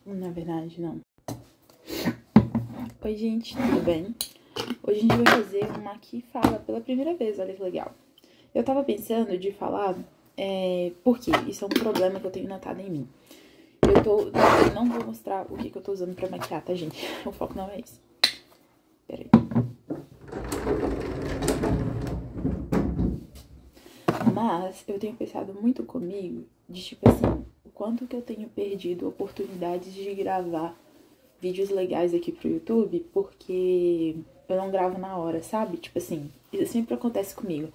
Na verdade, não. Oi, gente, tudo bem? Hoje a gente vai fazer uma que fala pela primeira vez, olha que legal. Eu tava pensando de falar, porque isso é um problema que eu tenho notado em mim. Eu não vou mostrar o que eu tô usando pra maquiar, tá, gente? O foco não é esse. Pera aí. Mas eu tenho pensado muito comigo de, tipo assim, o quanto que eu tenho perdido oportunidades de gravar vídeos legais aqui pro YouTube, porque eu não gravo na hora, sabe? Tipo assim, isso sempre acontece comigo.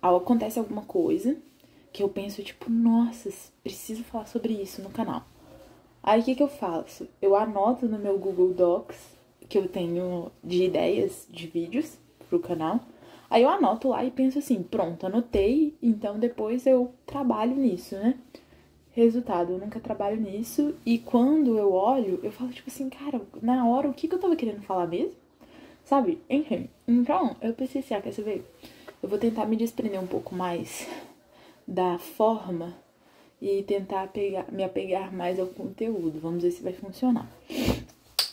Acontece alguma coisa que eu penso, tipo, nossa, preciso falar sobre isso no canal. Aí o que eu faço? Eu anoto no meu Google Docs, que eu tenho de ideias de vídeos pro canal. Aí eu anoto lá e penso assim, pronto, anotei, então depois eu trabalho nisso, né? Resultado, eu nunca trabalho nisso. E quando eu olho, eu falo tipo assim, cara, na hora, o que eu tava querendo falar mesmo? Sabe? Enfim. Então, eu pensei assim, quer saber? Eu vou tentar me desprender um pouco mais da forma e tentar me apegar mais ao conteúdo. Vamos ver se vai funcionar.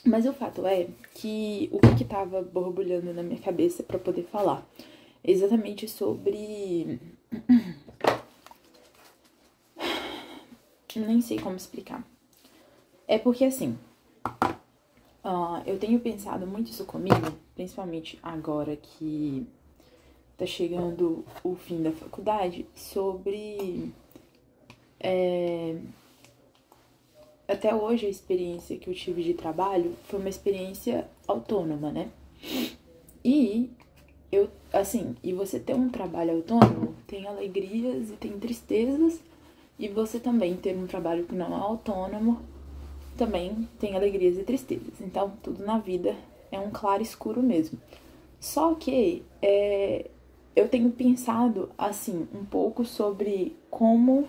Mas o fato é que o que tava borbulhando na minha cabeça pra poder falar exatamente sobre... Nem sei como explicar. É porque, assim, eu tenho pensado muito isso comigo, principalmente agora que tá chegando o fim da faculdade, sobre... Até hoje, a experiência que eu tive de trabalho foi uma experiência autônoma, né? E e você ter um trabalho autônomo tem alegrias e tem tristezas, e você também ter um trabalho que não é autônomo também tem alegrias e tristezas. Então, tudo na vida é um claro escuro mesmo. Só que eu tenho pensado, assim, um pouco sobre como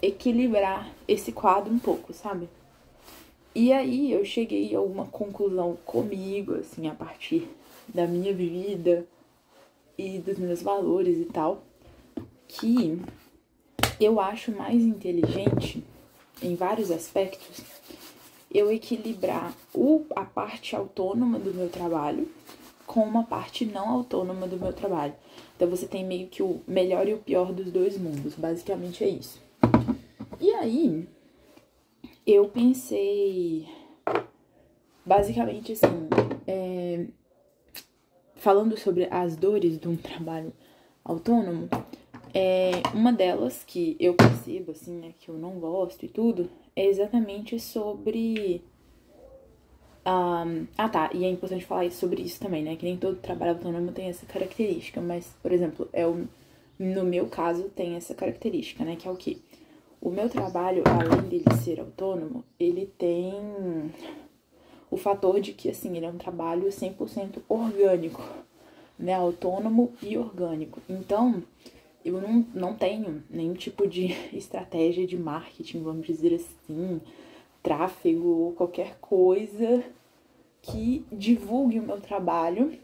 equilibrar esse quadro um pouco, sabe? E aí eu cheguei a uma conclusão comigo, assim, a partir da minha vida e dos meus valores e tal, que eu acho mais inteligente, em vários aspectos, eu equilibrar a parte autônoma do meu trabalho com uma parte não autônoma do meu trabalho. Então você tem meio que o melhor e o pior dos dois mundos, basicamente é isso. E aí, eu pensei, basicamente assim, falando sobre as dores de um trabalho autônomo, uma delas que eu percebo, assim, né, que eu não gosto e tudo, é exatamente sobre... tá, e é importante falar sobre isso também, né, que nem todo trabalho autônomo tem essa característica, mas, por exemplo, no meu caso, tem essa característica, né, que é o quê? O meu trabalho, além dele ser autônomo, ele tem o fator de que, assim, ele é um trabalho 100% orgânico, né, autônomo e orgânico. Então, eu não tenho nenhum tipo de estratégia de marketing, vamos dizer assim, tráfego ou qualquer coisa que divulgue o meu trabalho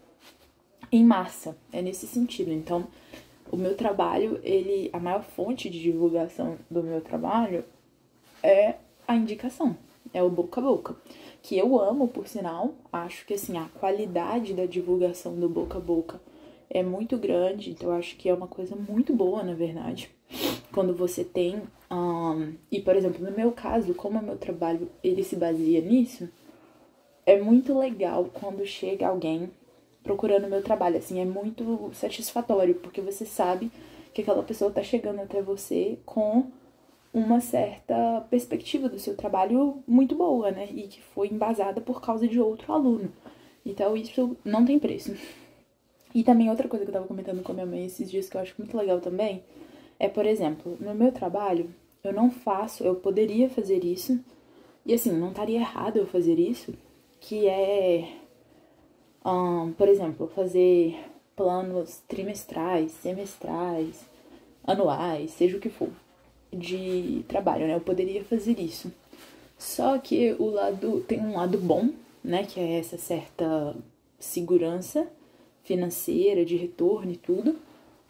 em massa. É nesse sentido. Então, o meu trabalho, a maior fonte de divulgação do meu trabalho é a indicação, é o boca a boca. Que eu amo, por sinal, acho que assim, a qualidade da divulgação do boca a boca é muito grande, então eu acho que é uma coisa muito boa, na verdade. Quando você tem... e, por exemplo, no meu caso, como o meu trabalho ele se baseia nisso, é muito legal quando chega alguém procurando o meu trabalho, assim, é muito satisfatório, porque você sabe que aquela pessoa tá chegando até você com uma certa perspectiva do seu trabalho muito boa, né? E que foi embasada por causa de outro aluno. Então, isso não tem preço. E também outra coisa que eu tava comentando com a minha mãe esses dias que eu acho muito legal também é, por exemplo, no meu trabalho, eu poderia fazer isso, e assim, não estaria errado eu fazer isso, que por exemplo, fazer planos trimestrais, semestrais, anuais, seja o que for, de trabalho, né? Eu poderia fazer isso. Só que tem um lado bom, né? Que é essa certa segurança financeira, de retorno e tudo.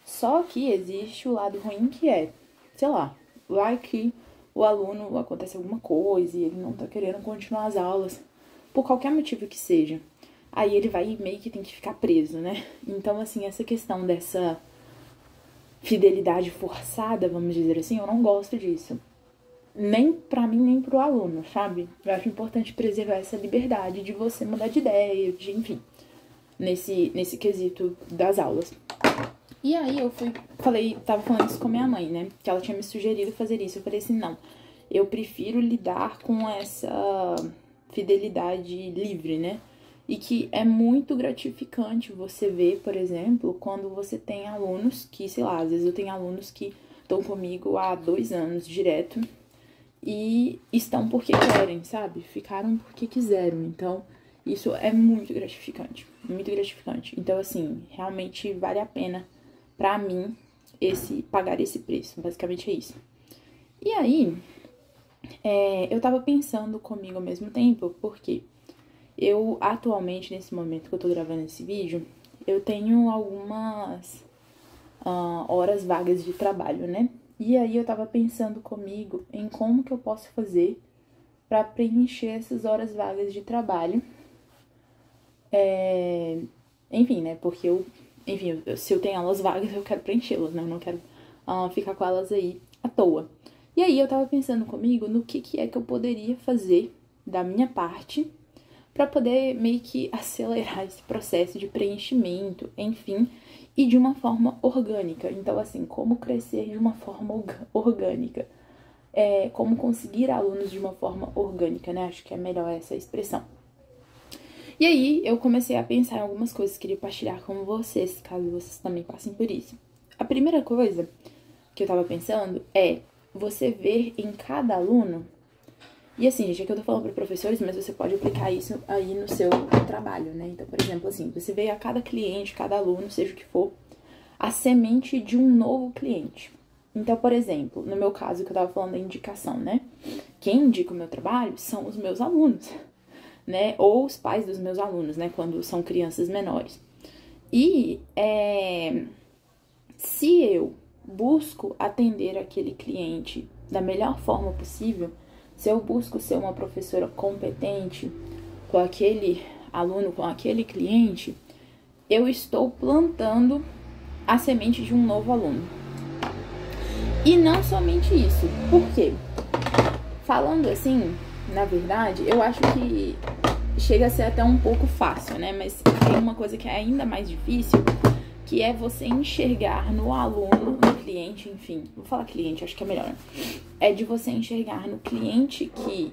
Só que existe o lado ruim que é, sei lá, vai que o aluno acontece alguma coisa e ele não tá querendo continuar as aulas, por qualquer motivo que seja, aí ele vai meio que tem que ficar preso, né? Então, assim, essa questão dessa fidelidade forçada, vamos dizer assim, eu não gosto disso. Nem pra mim, nem pro aluno, sabe? Eu acho importante preservar essa liberdade de você mudar de ideia, de, enfim, nesse quesito das aulas. E aí eu tava falando isso com minha mãe, né? Que ela tinha me sugerido fazer isso. Eu falei assim, não, eu prefiro lidar com essa fidelidade livre, né? E que é muito gratificante você ver, por exemplo, quando você tem alunos que, sei lá, às vezes eu tenho alunos que estão comigo há 2 anos direto e estão porque querem, sabe? Ficaram porque quiseram. Então, isso é muito gratificante, muito gratificante. Então, assim, realmente vale a pena pra mim pagar esse preço. Basicamente é isso. E aí, eu tava pensando comigo ao mesmo tempo, porque eu atualmente, nesse momento que eu tô gravando esse vídeo, eu tenho algumas horas vagas de trabalho, né? E aí eu tava pensando comigo em como que eu posso fazer pra preencher essas horas vagas de trabalho. Enfim, né? Porque se eu tenho elas vagas, eu quero preenchê-las, né? Eu não quero ficar com elas aí à toa. E aí eu tava pensando comigo no que é que eu poderia fazer da minha parte pra poder meio que acelerar esse processo de preenchimento, enfim, e de uma forma orgânica. Então, assim, como crescer de uma forma orgânica? Como conseguir alunos de uma forma orgânica, né? Acho que é melhor essa expressão. E aí, eu comecei a pensar em algumas coisas que eu queria partilhar com vocês, caso vocês também passem por isso. A primeira coisa que eu tava pensando é você ver em cada aluno. E assim, gente, aqui eu tô falando para professores, mas você pode aplicar isso aí no seu trabalho, né? Então, por exemplo, assim, você vê a cada cliente, cada aluno, seja o que for, a semente de um novo cliente. Então, por exemplo, no meu caso que eu tava falando da indicação, né? Quem indica o meu trabalho são os meus alunos, né? Ou os pais dos meus alunos, né? Quando são crianças menores. E se eu busco atender aquele cliente da melhor forma possível, se eu busco ser uma professora competente com aquele aluno, com aquele cliente, eu estou plantando a semente de um novo aluno. E não somente isso. Por quê? Falando assim, na verdade, eu acho que chega a ser até um pouco fácil, né? Mas tem uma coisa que é ainda mais difícil, que é você enxergar no aluno, no cliente, enfim. Vou falar cliente, acho que é melhor, né? É de você enxergar no cliente que,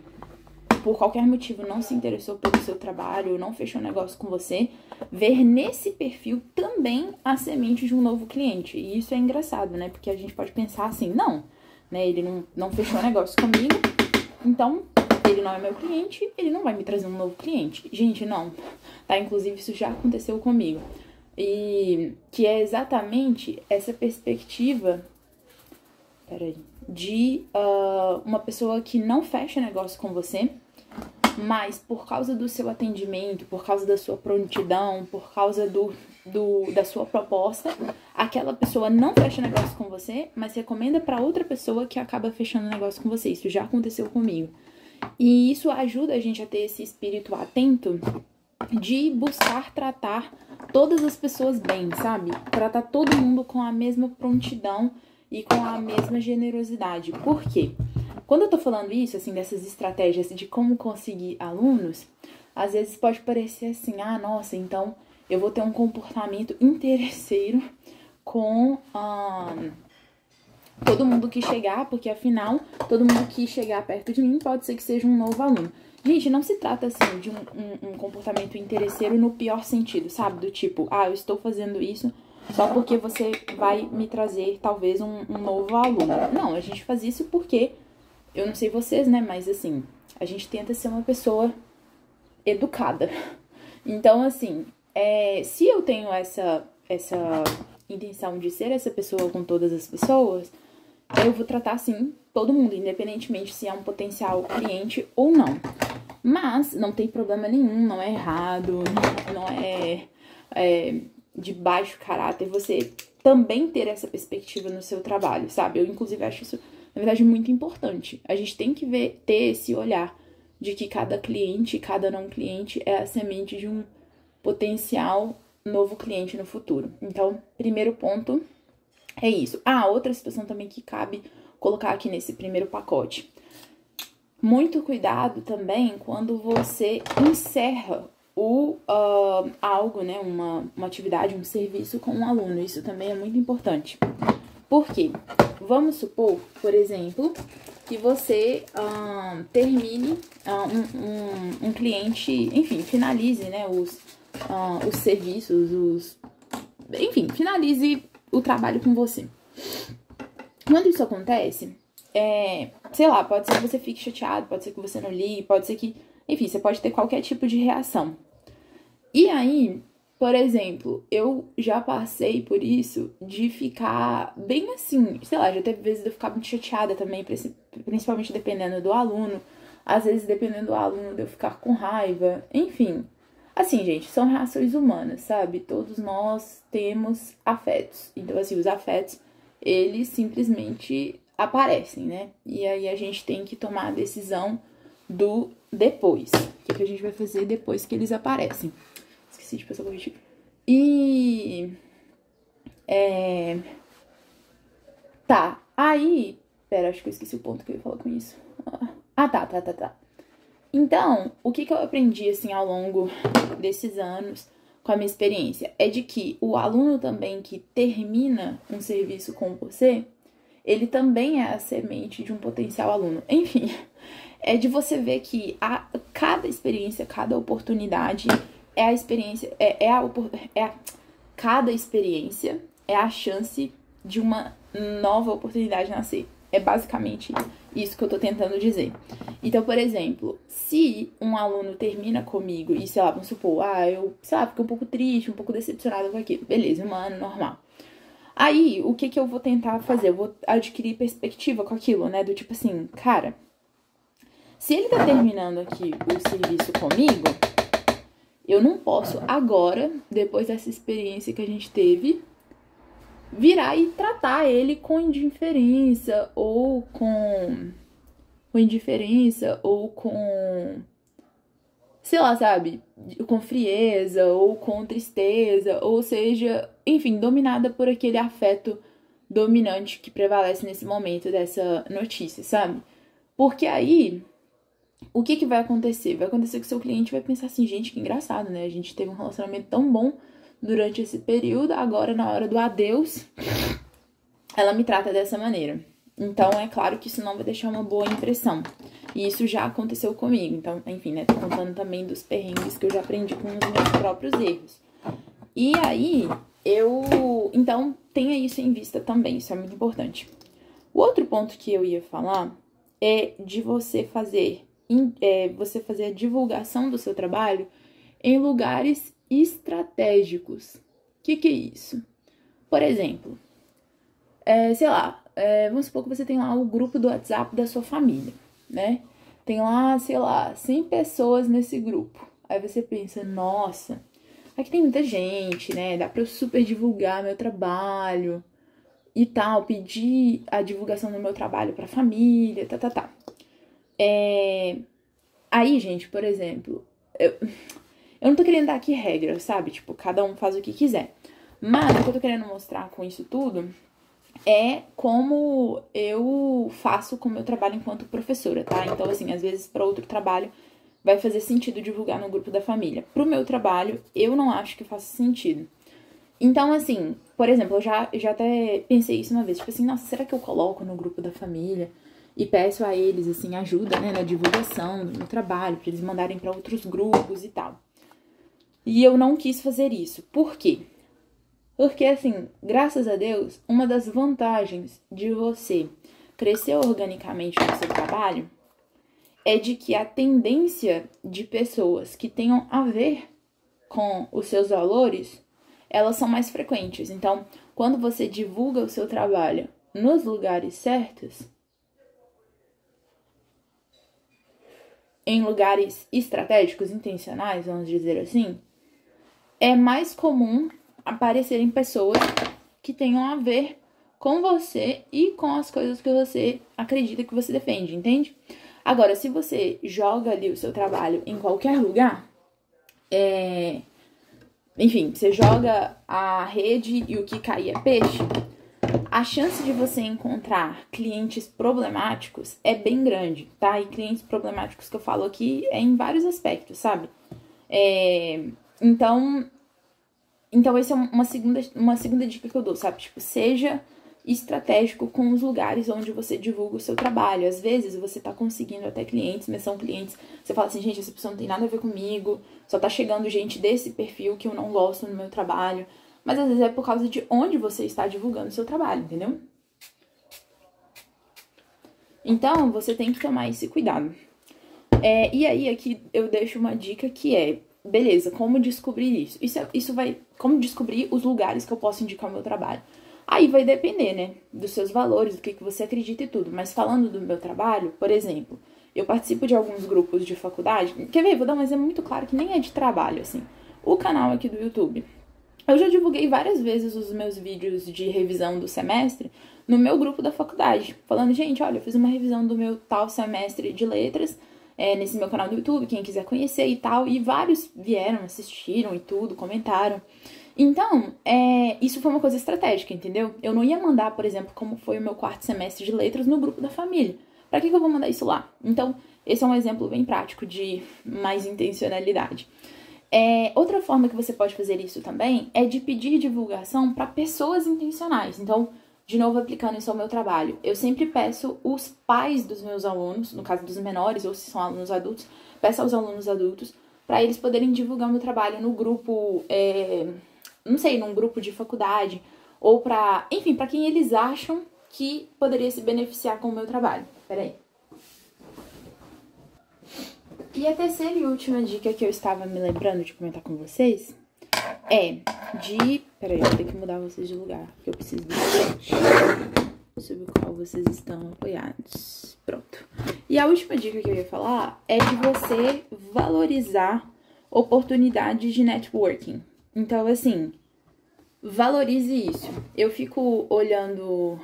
por qualquer motivo, não se interessou pelo seu trabalho, não fechou negócio com você, ver nesse perfil também a semente de um novo cliente. E isso é engraçado, né? Porque a gente pode pensar assim, não, né? Ele não fechou negócio comigo, então ele não é meu cliente, ele não vai me trazer um novo cliente. Gente, não, tá? Inclusive, isso já aconteceu comigo. E que é exatamente essa perspectiva, de uma pessoa que não fecha negócio com você, mas por causa do seu atendimento, por causa da sua prontidão, por causa da sua proposta, aquela pessoa não fecha negócio com você, mas recomenda para outra pessoa que acaba fechando negócio com você. Isso já aconteceu comigo. E isso ajuda a gente a ter esse espírito atento de buscar tratar todas as pessoas bem, sabe? Tratar todo mundo com a mesma prontidão e com a mesma generosidade. Por quê? Quando eu tô falando isso, assim, dessas estratégias de como conseguir alunos, às vezes pode parecer assim, nossa, então eu vou ter um comportamento interesseiro com todo mundo que chegar, porque afinal, todo mundo que chegar perto de mim pode ser que seja um novo aluno. Gente, não se trata, assim, de um comportamento interesseiro no pior sentido, sabe? Do tipo, eu estou fazendo isso só porque você vai me trazer, talvez, um novo aluno. Não, a gente faz isso porque, eu não sei vocês, né? Mas, assim, a gente tenta ser uma pessoa educada. Então, assim, se eu tenho essa intenção de ser essa pessoa com todas as pessoas, eu vou tratar, assim, todo mundo, independentemente se é um potencial cliente ou não. Mas não tem problema nenhum, não é errado, não é de baixo caráter você também ter essa perspectiva no seu trabalho, sabe? Eu, inclusive, acho isso na verdade, muito importante. A gente tem que ter esse olhar de que cada cliente, cada não cliente é a semente de um potencial novo cliente no futuro. Então, primeiro ponto é isso. Outra situação também que cabe colocar aqui nesse primeiro pacote. Muito cuidado também quando você encerra algo, né, uma atividade, um serviço com um aluno. Isso também é muito importante. Por quê? Vamos supor, por exemplo, que você termine um cliente, enfim, finalize, né, os serviços, enfim, finalize o trabalho com você. Quando isso acontece, sei lá, pode ser que você fique chateado, pode ser que você não ligue, pode ser que, enfim, você pode ter qualquer tipo de reação. E aí, por exemplo, eu já passei por isso de ficar bem assim, sei lá, já teve vezes de eu ficar muito chateada também, principalmente dependendo do aluno, às vezes dependendo do aluno de eu ficar com raiva, enfim. Assim, gente, são reações humanas, sabe? Todos nós temos afetos. Então, assim, os afetos, eles simplesmente aparecem, né? E aí a gente tem que tomar a decisão do depois. O que a gente vai fazer depois que eles aparecem. Esqueci de passar por corretivo. E... Tá, aí... Pera, acho que eu esqueci o ponto que eu ia falar com isso. Tá. Então, o que eu aprendi, assim, ao longo desses anos, com a minha experiência, é de que o aluno também que termina um serviço com você, ele também é a semente de um potencial aluno. Enfim, é de você ver que cada experiência, cada oportunidade é a experiência, cada experiência é a chance de uma nova oportunidade nascer. É basicamente isso que eu tô tentando dizer. Então, por exemplo, se um aluno termina comigo e, sei lá, vamos supor, eu, sei lá, fiquei um pouco triste, um pouco decepcionada com aquilo. Beleza, humano, normal. Aí, o que eu vou tentar fazer? Eu vou adquirir perspectiva com aquilo, né? Do tipo assim, cara, se ele tá terminando aqui o serviço comigo, eu não posso agora, depois dessa experiência que a gente teve, virar e tratar ele com indiferença ou com sei lá, sabe, com frieza ou com tristeza, ou seja, enfim, dominada por aquele afeto dominante que prevalece nesse momento dessa notícia, sabe? Porque aí, o que vai acontecer? Vai acontecer que o seu cliente vai pensar assim, gente, que engraçado, né? A gente teve um relacionamento tão bom durante esse período, agora na hora do adeus, ela me trata dessa maneira. Então, é claro que isso não vai deixar uma boa impressão. E isso já aconteceu comigo. Então, enfim, né? Tô contando também dos perrengues que eu já aprendi com os meus próprios erros. E aí, então, tenha isso em vista também. Isso é muito importante. O outro ponto que eu ia falar é de você fazer a divulgação do seu trabalho em lugares estratégicos. O que é isso? Por exemplo, sei lá, vamos supor que você tem lá o grupo do WhatsApp da sua família, né? Tem lá, sei lá, 100 pessoas nesse grupo. Aí você pensa, nossa, aqui tem muita gente, né? Dá pra eu super divulgar meu trabalho e tal, pedir a divulgação do meu trabalho pra família, tá. Aí, gente, por exemplo, eu não tô querendo dar aqui regras, sabe? Tipo, cada um faz o que quiser. Mas o que eu tô querendo mostrar com isso tudo é como eu faço com o meu trabalho enquanto professora, tá? Então, assim, às vezes para outro trabalho vai fazer sentido divulgar no grupo da família. Pro meu trabalho, eu não acho que faça sentido. Então, assim, por exemplo, eu já até pensei isso uma vez, tipo assim, nossa, será que eu coloco no grupo da família e peço a eles, assim, ajuda, né, na divulgação do meu trabalho, pra eles mandarem para outros grupos e tal. E eu não quis fazer isso. Por quê? Porque, assim, graças a Deus, uma das vantagens de você crescer organicamente no seu trabalho é de que a tendência de pessoas que tenham a ver com os seus valores, elas são mais frequentes. Então, quando você divulga o seu trabalho nos lugares certos, em lugares estratégicos, intencionais, vamos dizer assim, é mais comum aparecerem pessoas que tenham a ver com você e com as coisas que você acredita que você defende, entende? Agora, se você joga ali o seu trabalho em qualquer lugar, enfim, você joga a rede e o que cair é peixe, a chance de você encontrar clientes problemáticos é bem grande, tá? E clientes problemáticos que eu falo aqui é em vários aspectos, sabe? Então essa é uma segunda dica que eu dou, sabe? Tipo, seja estratégico com os lugares onde você divulga o seu trabalho. Às vezes você tá conseguindo até clientes, mas são clientes, você fala assim, gente, essa pessoa não tem nada a ver comigo, só tá chegando gente desse perfil que eu não gosto no meu trabalho. Mas às vezes é por causa de onde você está divulgando o seu trabalho, entendeu? Então, você tem que tomar esse cuidado. E aí, aqui eu deixo uma dica que é, beleza, como descobrir isso? Isso vai, como descobrir os lugares que eu posso indicar o meu trabalho? Aí vai depender, né, dos seus valores, do que você acredita e tudo. Mas falando do meu trabalho, por exemplo, eu participo de alguns grupos de faculdade. Quer ver? Vou dar um exemplo muito claro que nem é de trabalho, assim. O canal aqui do YouTube. Eu já divulguei várias vezes os meus vídeos de revisão do semestre no meu grupo da faculdade. Falando, gente, olha, eu fiz uma revisão do meu tal semestre de letras nesse meu canal do YouTube, quem quiser conhecer e tal. E vários vieram, assistiram e tudo, comentaram. Então, isso foi uma coisa estratégica, entendeu? Eu não ia mandar, por exemplo, como foi o meu quarto semestre de letras no grupo da família. Pra que eu vou mandar isso lá? Então, esse é um exemplo bem prático de mais intencionalidade. Outra forma que você pode fazer isso também é de pedir divulgação para pessoas intencionais. Então, de novo, aplicando isso ao meu trabalho, eu sempre peço os pais dos meus alunos, no caso dos menores, ou se são alunos adultos, peço aos alunos adultos para eles poderem divulgar o meu trabalho no grupo, não sei, num grupo de faculdade, ou enfim, para quem eles acham que poderia se beneficiar com o meu trabalho. Peraí. E a terceira e última dica que eu estava me lembrando de comentar com vocês Peraí, eu vou ter que mudar vocês de lugar, porque eu preciso do chat sobre o qual vocês estão apoiados. Pronto. E a última dica que eu ia falar é de você valorizar oportunidades de networking. Então, assim, valorize isso. Eu fico olhando...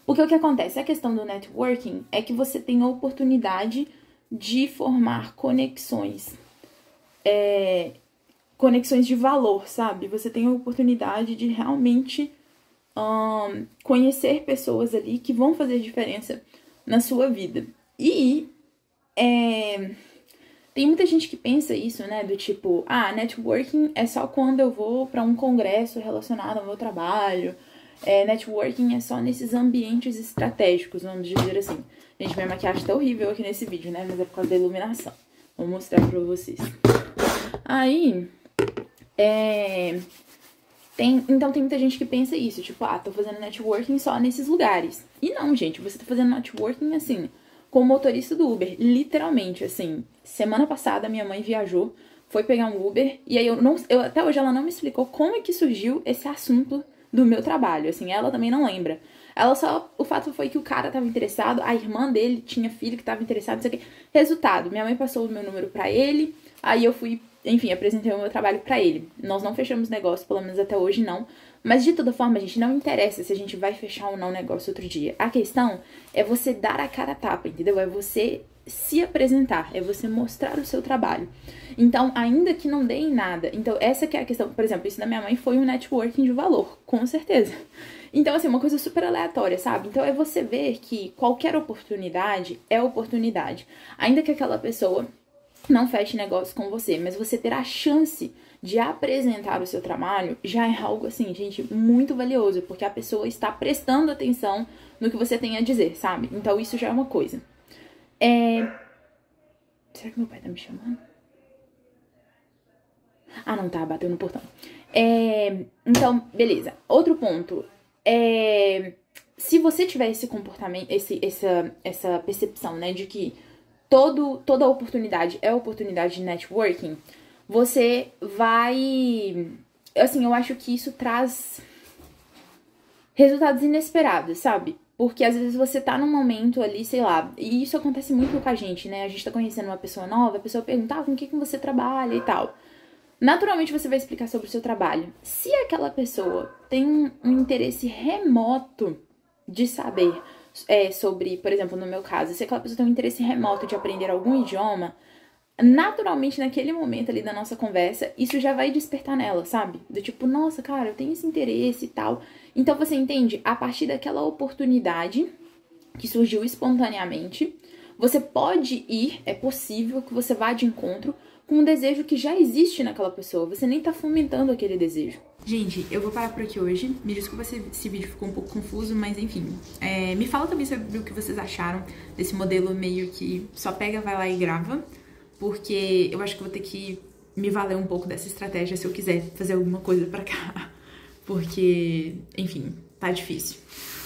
porque o que acontece? A questão do networking é que você tem a oportunidade de formar conexões. Conexões de valor, sabe? Você tem a oportunidade de realmente conhecer pessoas ali que vão fazer diferença na sua vida. E tem muita gente que pensa isso, né? Do tipo, networking é só quando eu vou para um congresso relacionado ao meu trabalho. Networking é só nesses ambientes estratégicos, vamos dizer assim. Gente, minha maquiagem tá horrível aqui nesse vídeo, né? Mas é por causa da iluminação. Vou mostrar pra vocês. Aí, então tem muita gente que pensa isso, tipo, tô fazendo networking só nesses lugares. E não, gente, você tá fazendo networking, assim, com o motorista do Uber, literalmente, assim. Semana passada, minha mãe viajou, foi pegar um Uber, e aí até hoje ela não me explicou como é que surgiu esse assunto do meu trabalho, assim, ela também não lembra. O fato foi que o cara tava interessado, a irmã dele tinha filho que tava interessado, não sei o quê. Resultado, minha mãe passou o meu número pra ele, aí eu fui, enfim, apresentei o meu trabalho pra ele. Nós não fechamos negócio, pelo menos até hoje não. Mas de toda forma, a gente não interessa se a gente vai fechar ou não o negócio outro dia. A questão é você dar a cara a tapa, entendeu? É você se apresentar, é você mostrar o seu trabalho. Então, ainda que não dê em nada. Então, essa que é a questão. Por exemplo, isso da minha mãe foi um networking de valor, com certeza. Então, assim, uma coisa super aleatória, sabe? Então, é você ver que qualquer oportunidade é oportunidade. Ainda que aquela pessoa não feche negócio com você, mas você ter a chance de apresentar o seu trabalho já é algo, assim, gente, muito valioso, porque a pessoa está prestando atenção no que você tem a dizer, sabe? Então, isso já é uma coisa. Será que meu pai tá me chamando? Não tá, bateu no portão. Então, beleza. Outro ponto. Se você tiver esse comportamento, essa percepção, né, de que toda oportunidade é oportunidade de networking, você vai... Assim, eu acho que isso traz resultados inesperados, sabe? Porque às vezes você tá num momento ali, sei lá, e isso acontece muito com a gente, né? A gente tá conhecendo uma pessoa nova, a pessoa pergunta, com que você trabalha e tal. naturalmente você vai explicar sobre o seu trabalho. Se aquela pessoa tem um interesse remoto de saber sobre, por exemplo, no meu caso, se aquela pessoa tem um interesse remoto de aprender algum idioma, naturalmente naquele momento ali da nossa conversa, isso já vai despertar nela, sabe? Do tipo, nossa, cara, eu tenho esse interesse e tal. Então você entende? A partir daquela oportunidade que surgiu espontaneamente, você pode ir, é possível que você vá de encontro com um desejo que já existe naquela pessoa. Você nem tá fomentando aquele desejo. Gente, eu vou parar por aqui hoje. Me desculpa se esse vídeo ficou um pouco confuso, mas enfim. Me fala também sobre o que vocês acharam desse modelo meio que só pega, vai lá e grava. Porque eu acho que vou ter que me valer um pouco dessa estratégia se eu quiser fazer alguma coisa pra cá. Porque, enfim, tá difícil.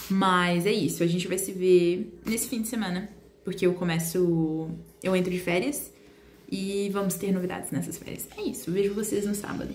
Mas é isso, a gente vai se ver nesse fim de semana. Porque eu entro de férias e vamos ter novidades nessas férias. É isso, vejo vocês no sábado.